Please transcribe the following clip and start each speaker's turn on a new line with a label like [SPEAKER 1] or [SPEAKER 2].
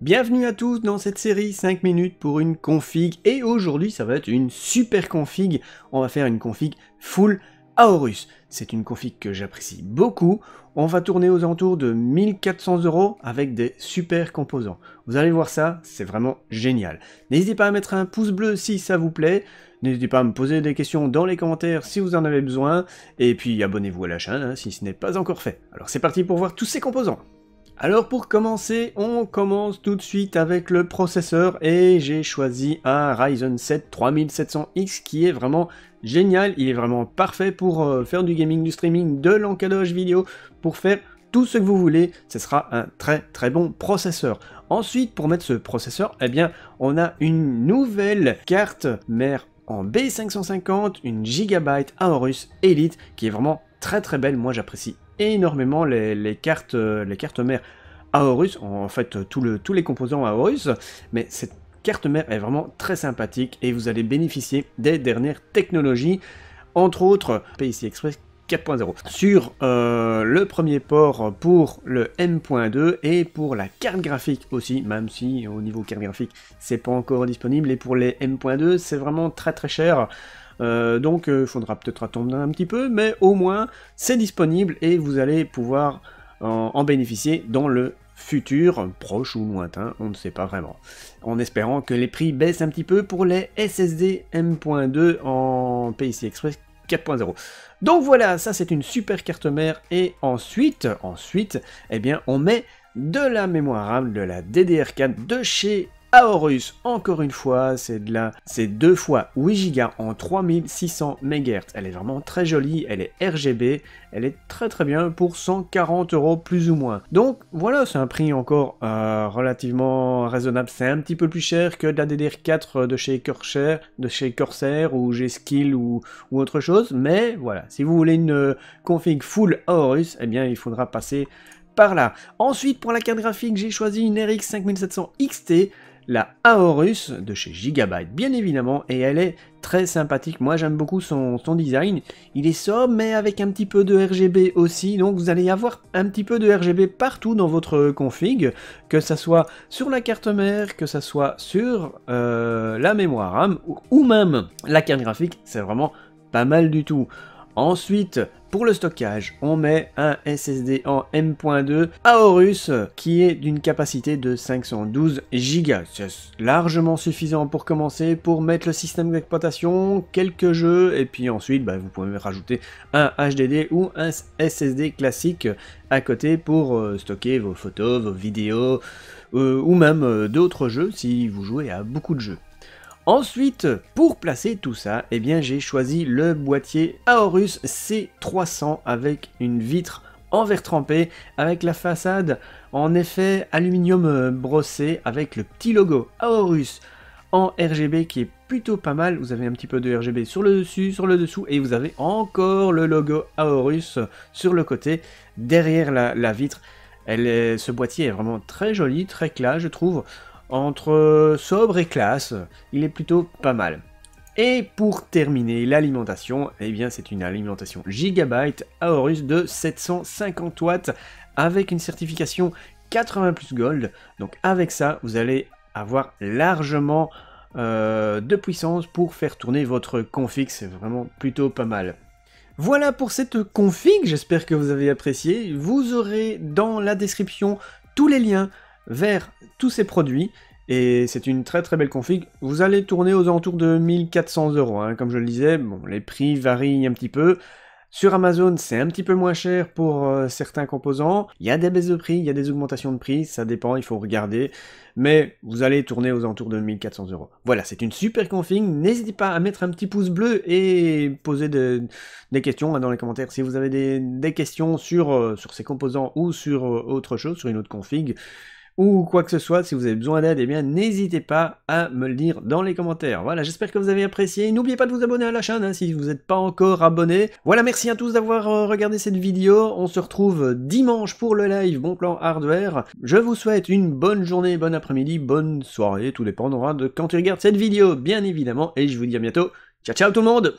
[SPEAKER 1] Bienvenue à tous dans cette série 5 minutes pour une config, et aujourd'hui ça va être une super config. On va faire une config full Aorus. C'est une config que j'apprécie beaucoup. On va tourner aux alentours de 1400 € avec des super composants. Vous allez voir ça, c'est vraiment génial. N'hésitez pas à mettre un pouce bleu si ça vous plaît. N'hésitez pas à me poser des questions dans les commentaires si vous en avez besoin. Et puis abonnez-vous à la chaîne si ce n'est pas encore fait. Alors c'est parti pour voir tous ces composants. Alors pour commencer, on commence tout de suite avec le processeur et j'ai choisi un Ryzen 7 3700X qui est vraiment génial, il est vraiment parfait pour faire du gaming, du streaming, de l'encodage vidéo, pour faire tout ce que vous voulez, ce sera un très bon processeur. Ensuite, pour mettre ce processeur, eh bien, on a une nouvelle carte mère en B550, une Gigabyte Aorus Elite qui est vraiment très belle, moi j'apprécie énormément les cartes mères Aorus, en fait tous les composants Aorus, mais cette carte mère est vraiment très sympathique et vous allez bénéficier des dernières technologies, entre autres PCI Express 4.0 sur le premier port pour le M.2 et pour la carte graphique aussi, même si au niveau carte graphique c'est pas encore disponible, et pour les M.2 c'est vraiment très cher. Donc il faudra peut-être attendre un petit peu, mais au moins c'est disponible et vous allez pouvoir en bénéficier dans le futur, proche ou lointain, on ne sait pas vraiment. En espérant que les prix baissent un petit peu pour les SSD M.2 en PCI Express 4.0. Donc voilà, ça c'est une super carte mère, et ensuite, eh bien on met de la mémoire RAM, de la DDR4 de chez Aorus. Encore une fois, c'est 2 fois 8 Go en 3600 MHz. Elle est vraiment très jolie, elle est RGB, elle est très bien pour 140 € plus ou moins. Donc voilà, c'est un prix encore relativement raisonnable. C'est un petit peu plus cher que de la DDR4 de chez Corsair ou G-Skill ou autre chose, mais voilà, si vous voulez une config full Aorus, eh bien il faudra passer par là. Ensuite, pour la carte graphique, j'ai choisi une RX 5700 XT, la Aorus de chez Gigabyte bien évidemment, et elle est très sympathique. Moi j'aime beaucoup son design, il est sobre mais avec un petit peu de RGB aussi, donc vous allez avoir un petit peu de RGB partout dans votre config, que ça soit sur la carte mère, que ça soit sur la mémoire RAM ou même la carte graphique, c'est vraiment pas mal du tout. Ensuite, pour le stockage, on met un SSD en M.2 Aorus qui est d'une capacité de 512 Go. C'est largement suffisant pour commencer, pour mettre le système d'exploitation, quelques jeux, et puis ensuite vous pouvez rajouter un HDD ou un SSD classique à côté pour stocker vos photos, vos vidéos, ou même d'autres jeux si vous jouez à beaucoup de jeux. Ensuite, pour placer tout ça, eh bien j'ai choisi le boîtier Aorus C300 avec une vitre en verre trempé, avec la façade en effet aluminium brossé, avec le petit logo Aorus en RGB qui est plutôt pas mal. Vous avez un petit peu de RGB sur le dessus, sur le dessous, et vous avez encore le logo Aorus sur le côté, derrière la vitre. Ce boîtier est vraiment très joli, très classe, je trouve. Entre sobre et classe, il est plutôt pas mal. Et pour terminer, l'alimentation, eh bien c'est une alimentation Gigabyte Aorus de 750 watts avec une certification 80+ Gold. Donc avec ça, vous allez avoir largement de puissance pour faire tourner votre config, c'est vraiment plutôt pas mal. Voilà pour cette config, j'espère que vous avez apprécié. Vous aurez dans la description tous les liens vers tous ces produits, et c'est une très belle config. Vous allez tourner aux alentours de 1400 €, hein, comme je le disais. Bon, les prix varient un petit peu. Sur Amazon, c'est un petit peu moins cher pour certains composants. Il y a des baisses de prix, il y a des augmentations de prix, ça dépend, il faut regarder. Mais vous allez tourner aux alentours de 1400 €. Voilà, c'est une super config. N'hésitez pas à mettre un petit pouce bleu et poser des questions dans les commentaires. Si vous avez des questions sur ces composants ou sur autre chose, sur une autre config, ou quoi que ce soit, si vous avez besoin d'aide, eh bien n'hésitez pas à me le dire dans les commentaires. Voilà, j'espère que vous avez apprécié. N'oubliez pas de vous abonner à la chaîne si vous n'êtes pas encore abonné. Voilà, merci à tous d'avoir regardé cette vidéo. On se retrouve dimanche pour le live Bon Plan Hardware. Je vous souhaite une bonne journée, bon après-midi, bonne soirée, tout dépendra de quand tu regardes cette vidéo, bien évidemment. Et je vous dis à bientôt. Ciao ciao tout le monde!